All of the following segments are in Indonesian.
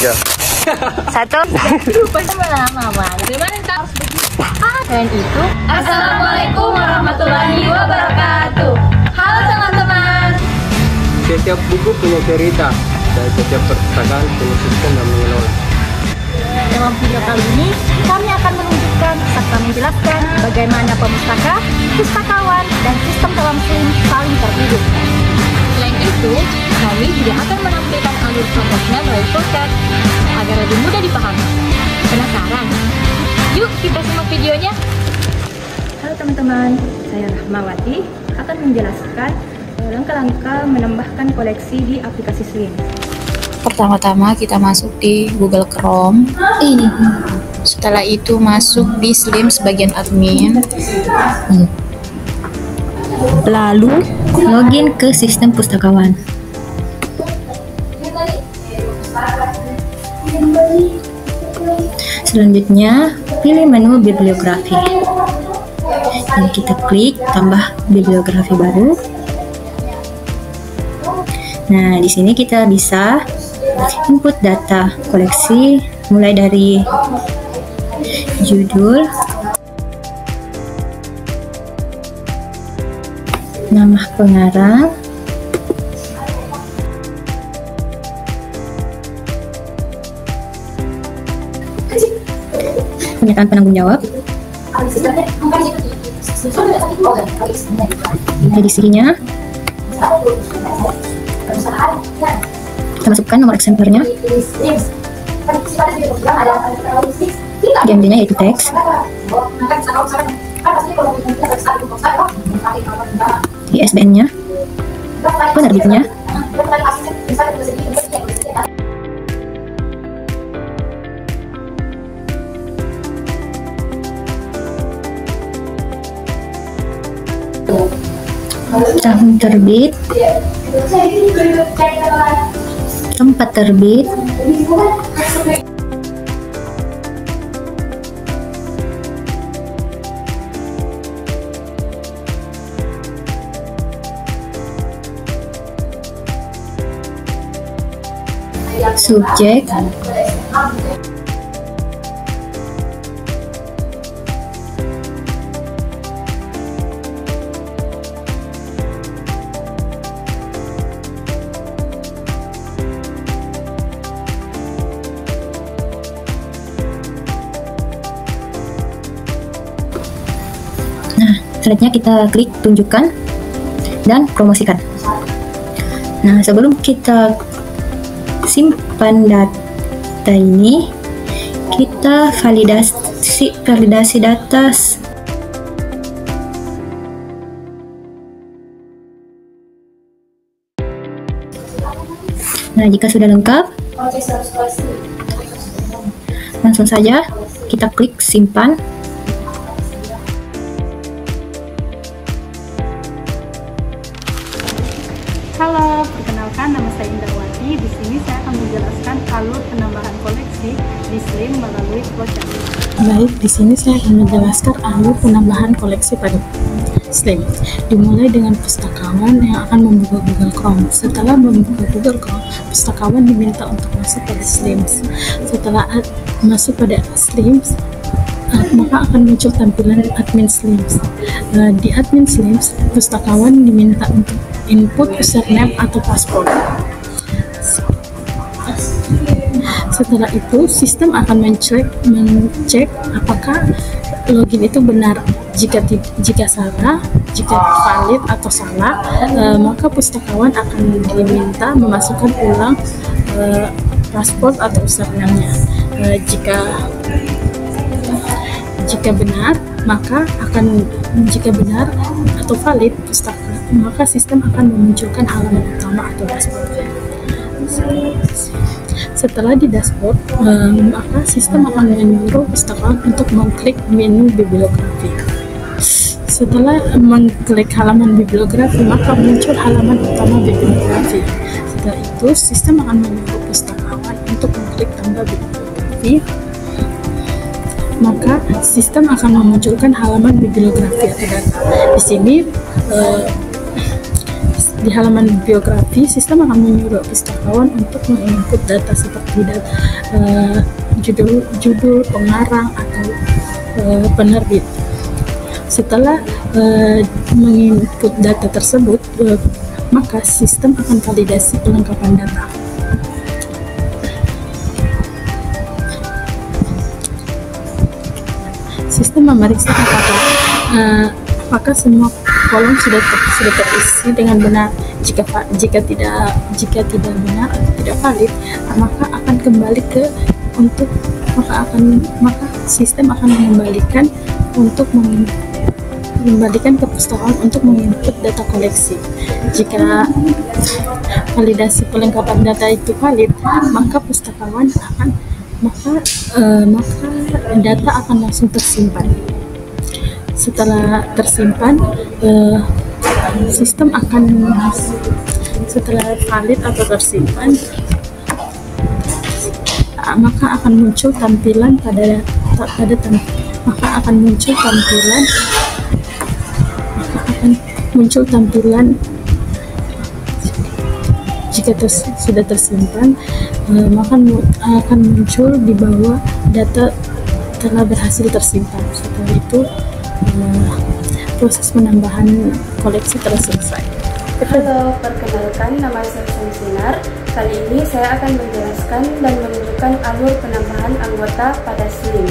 Ya. Satu. Dan itu. Assalamualaikum warahmatullahi wabarakatuh. Halo teman-teman. Setiap buku punya cerita dan setiap perpustakaan punya sistem yang mengelola. Dalam video kali ini, kami akan menunjukkan serta menjelaskan bagaimana pemustaka, pustakawan, dan sistem dalam SLIM saling terhubung. Selain itu, kami juga akan menampilkan alur prosesnya melalui flowchart agar lebih mudah dipahami. Penasaran? Yuk kita simak videonya. Halo teman-teman, saya Rahmawati akan menjelaskan langkah-langkah menambahkan koleksi di aplikasi SLIM. Pertama-tama kita masuk di Google Chrome. Setelah itu masuk di SLIM sebagian admin. Lalu login ke sistem pustakawan. Selanjutnya pilih menu bibliografi. Dan kita klik tambah bibliografi baru. Nah, di sini kita bisa input data koleksi mulai dari judul, nama pengarang, pernyataan penanggung jawab, edisinya, kita masukkan nomor eksemplarnya, GMD-nya yaitu teks, ISBN-nya, penerbitnya, tahun terbit, tempat terbit, subjek, selanjutnya kita klik tunjukkan dan promosikan. Nah, sebelum kita simpan data ini, kita validasi data. Nah, jika sudah lengkap, langsung saja kita klik simpan. Halo, perkenalkan nama saya Indrawati. Di sini saya akan menjelaskan alur penambahan koleksi di SLIM melalui flowchart. Baik, di sini saya akan menjelaskan alur penambahan koleksi pada SLIM. Dimulai dengan pustakawan yang akan membuka Google Chrome. Setelah membuka Google Chrome, pustakawan diminta untuk masuk pada SLIM. Setelah masuk pada SLIM, maka akan muncul tampilan admin SLIM. Di admin SLIM, pustakawan diminta untuk input username atau password. Setelah itu, sistem akan mengecek apakah login itu benar. Jika salah, jika valid atau salah, maka pustakawan akan diminta memasukkan ulang password atau username-nya. Jika benar, jika benar atau valid maka sistem akan memunculkan halaman utama atau dashboard. Setelah di dashboard, maka sistem akan menyuruh pustakawan untuk mengklik menu bibliografi. Setelah mengklik halaman bibliografi, maka muncul halaman utama bibliografi. Setelah itu, sistem akan menyuruh pustakawan untuk mengklik tambah bibliografi. Maka sistem akan memunculkan halaman bibliografi atau data. Di sini Di halaman biografi, sistem akan menyuruh pustakawan untuk menginput data seperti judul, pengarang, atau penerbit. Setelah menginput data tersebut, maka sistem akan validasi kelengkapan data. Sistem memeriksa apakah semua kolom sudah terisi dengan benar. Jika tidak benar atau tidak valid, maka akan kembali maka sistem akan mengembalikan ke pustakawan untuk menginput data koleksi. Jika validasi kelengkapan data itu valid, maka data akan langsung tersimpan. Setelah tersimpan, sistem akan setelah valid atau tersimpan, maka akan muncul tampilan jika sudah tersimpan, maka akan muncul di bawah data telah berhasil tersimpan. Setelah itu proses penambahan koleksi telah selesai. Halo, perkenalkan, nama saya Sinar. Kali ini saya akan menjelaskan dan menunjukkan alur penambahan anggota pada Slim.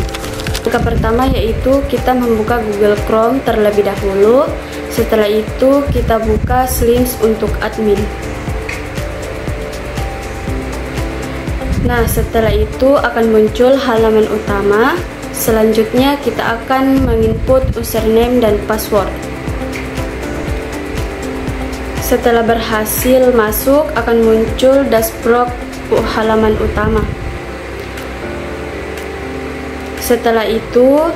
Langkah pertama yaitu kita membuka Google Chrome terlebih dahulu. Setelah itu kita buka Slims untuk admin. Nah, setelah itu akan muncul halaman utama. Selanjutnya kita akan menginput username dan password. Setelah berhasil masuk, akan muncul dashboard halaman utama. Setelah itu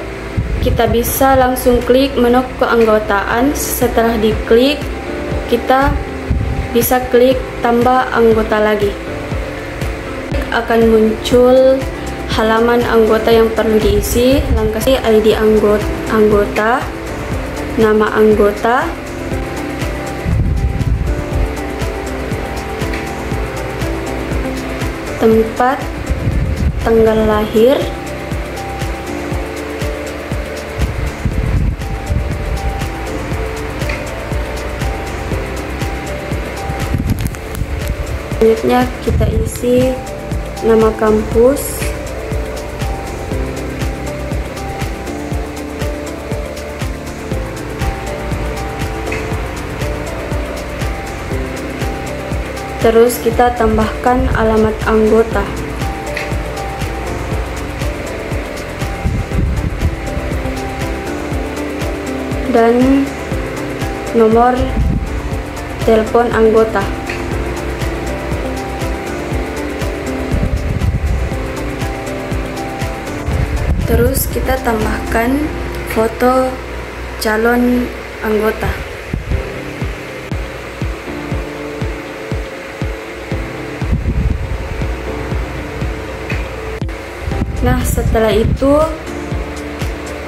kita bisa langsung klik menu keanggotaan. Setelah diklik, kita bisa klik tambah anggota lagi. Akan muncul halaman anggota yang perlu diisi. Langkah ID anggota, nama anggota, tempat, tanggal lahir, selanjutnya kita isi nama kampus, terus kita tambahkan alamat anggota. Dan nomor telepon anggota. Terus kita tambahkan foto calon anggota. Nah, setelah itu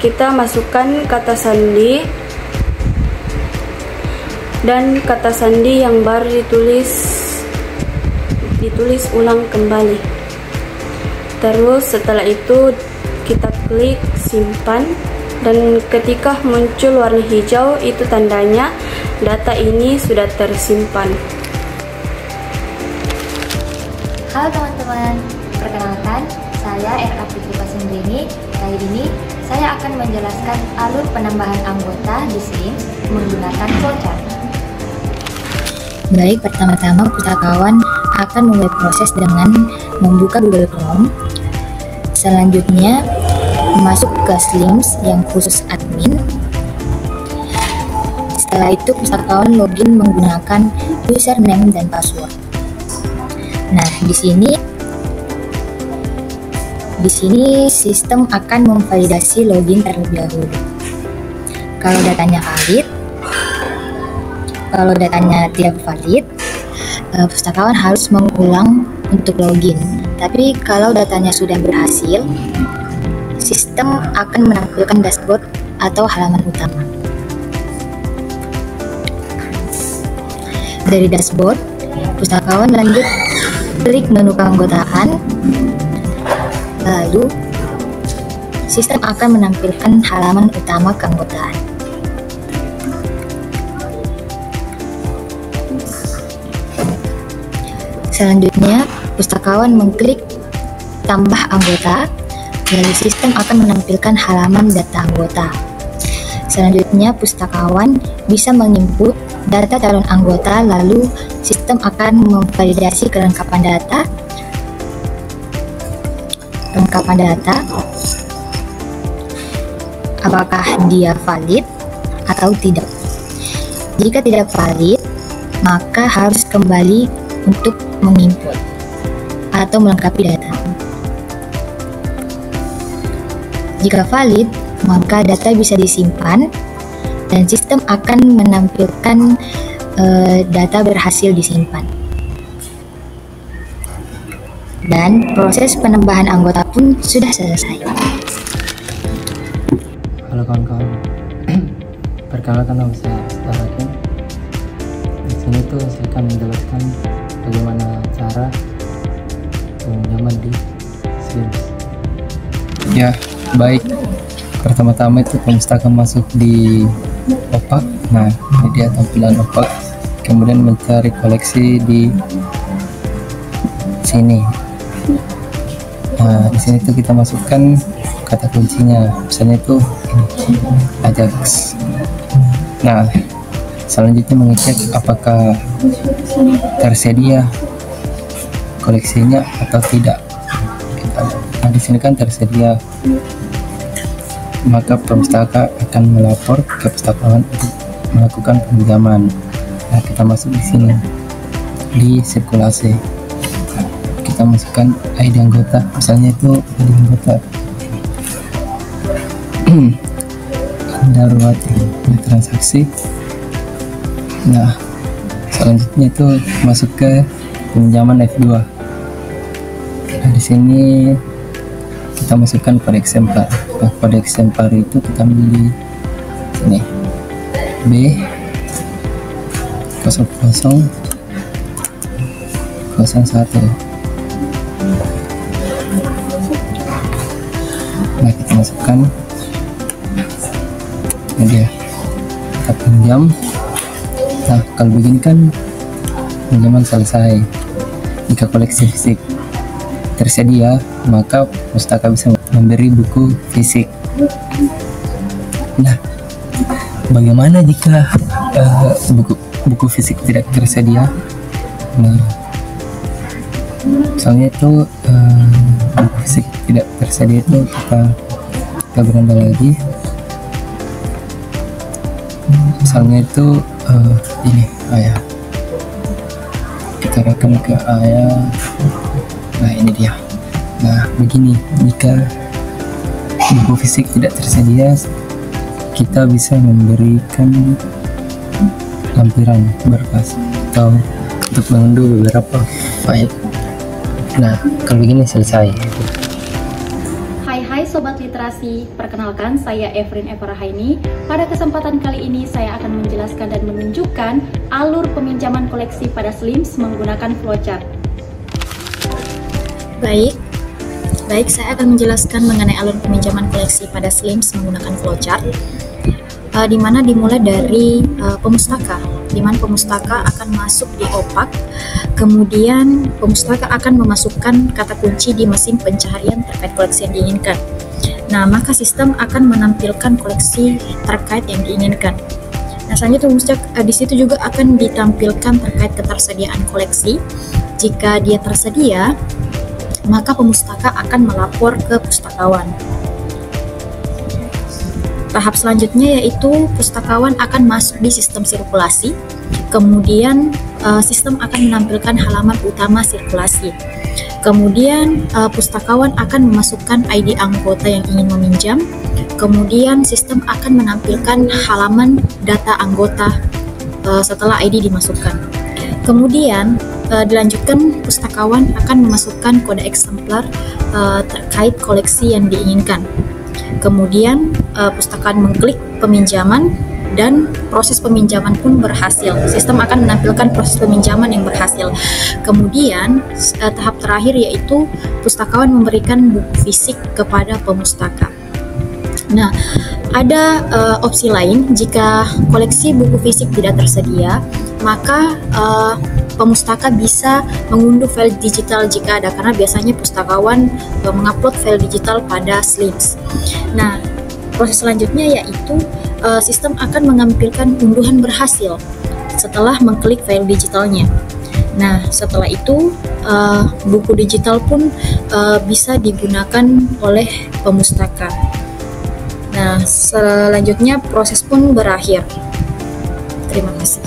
kita masukkan kata sandi dan kata sandi yang baru ditulis ulang kembali. Terus setelah itu kita klik simpan, dan ketika muncul warna hijau itu tandanya data ini sudah tersimpan. Halo teman-teman, perkenalkan, saya RK Fitri Pasendrini. Kali ini saya akan menjelaskan alur penambahan anggota di Slims menggunakan flowchart. Baik, pertama-tama pustakawan akan memulai proses dengan membuka Google Chrome. Selanjutnya masuk ke Slims yang khusus admin. Setelah itu pustakawan login menggunakan username dan password. Nah, di sini sistem akan memvalidasi login terlebih dahulu. Kalau datanya valid, kalau datanya tidak valid, pustakawan harus mengulang untuk login. Tapi kalau datanya sudah berhasil, sistem akan menampilkan dashboard atau halaman utama. Dari dashboard, pustakawan lanjut klik menu keanggotaan, lalu sistem akan menampilkan halaman utama keanggotaan. Selanjutnya, pustakawan mengklik tambah anggota, lalu sistem akan menampilkan halaman data anggota. Selanjutnya, pustakawan bisa menginput data calon anggota, lalu sistem akan memvalidasi kelengkapan data, apakah dia valid atau tidak. Jika tidak valid, maka harus kembali untuk menginput atau melengkapi data. Jika valid, maka data bisa disimpan dan sistem akan menampilkan data berhasil disimpan. Dan proses penambahan anggota pun sudah selesai. Halo kawan-kawan, perkenalkan nama saya Hakim. Di sini tuh saya akan menjelaskan bagaimana cara peminjaman di Slims. Ya, baik. Pertama-tama itu pemustaka masuk di opak. Nah, ini dia tampilan opak. Kemudian mencari koleksi di sini. Nah, di sini tuh kita masukkan kata kuncinya. Misalnya itu ini, Ajax. Nah, selanjutnya mengecek apakah tersedia koleksinya atau tidak. Nah, di sini kan tersedia, maka pemustaka akan melapor ke pustakawan untuk melakukan peminjaman. Nah, kita masuk di sini di sirkulasi, kita masukkan ID anggota, misalnya itu ID anggota Darwati transaksi. Nah, selanjutnya itu masuk ke peminjaman F2. Nah, di sini kita masukkan kode eksemplar. Nah, kode eksemplar itu kita ambil di sini B 0001. Nah, kita masukkan, ini dia, kita pinjam. Nah, kalau begini kan pinjaman selesai. Jika koleksi fisik tersedia, maka pustaka bisa memberi buku fisik. Nah, bagaimana jika buku fisik tidak tersedia? Nah, misalnya itu buku fisik tidak tersedia, itu kita beranda lagi. Misalnya itu ini ayah, kita rekam ke ayah. Nah, ini dia. Nah, begini, jika buku fisik tidak tersedia, kita bisa memberikan lampiran berkas atau untuk mengunduh beberapa file. Nah, kalau begini selesai. Hai Sobat Literasi, perkenalkan saya Efrin Evarahaini. Pada kesempatan kali ini saya akan menjelaskan dan menunjukkan alur peminjaman koleksi pada Slims menggunakan flowchart. Baik, saya akan menjelaskan mengenai alur peminjaman koleksi pada Slims menggunakan flowchart, di mana dimulai dari pemustaka, di mana pemustaka akan masuk di opak, kemudian pemustaka akan memasukkan kata kunci di mesin pencaharian terkait koleksi yang diinginkan. Nah, maka sistem akan menampilkan koleksi terkait yang diinginkan. Nah, selanjutnya di situ juga akan ditampilkan terkait ketersediaan koleksi. Jika dia tersedia, maka pemustaka akan melapor ke pustakawan. Tahap selanjutnya yaitu pustakawan akan masuk di sistem sirkulasi, kemudian sistem akan menampilkan halaman utama sirkulasi. Kemudian pustakawan akan memasukkan ID anggota yang ingin meminjam, kemudian sistem akan menampilkan halaman data anggota setelah ID dimasukkan. Kemudian dilanjutkan, pustakawan akan memasukkan kode eksemplar terkait koleksi yang diinginkan. Kemudian pustakawan mengklik peminjaman, dan proses peminjaman pun berhasil. Sistem akan menampilkan proses peminjaman yang berhasil. Kemudian tahap terakhir yaitu pustakawan memberikan buku fisik kepada pemustaka. Nah, ada opsi lain jika koleksi buku fisik tidak tersedia, maka pemustaka bisa mengunduh file digital jika ada, karena biasanya pustakawan mengupload file digital pada Slims. Nah, proses selanjutnya yaitu sistem akan menampilkan unduhan berhasil setelah mengklik file digitalnya. Nah, setelah itu buku digital pun bisa digunakan oleh pemustaka. Nah, selanjutnya proses pun berakhir. Terima kasih.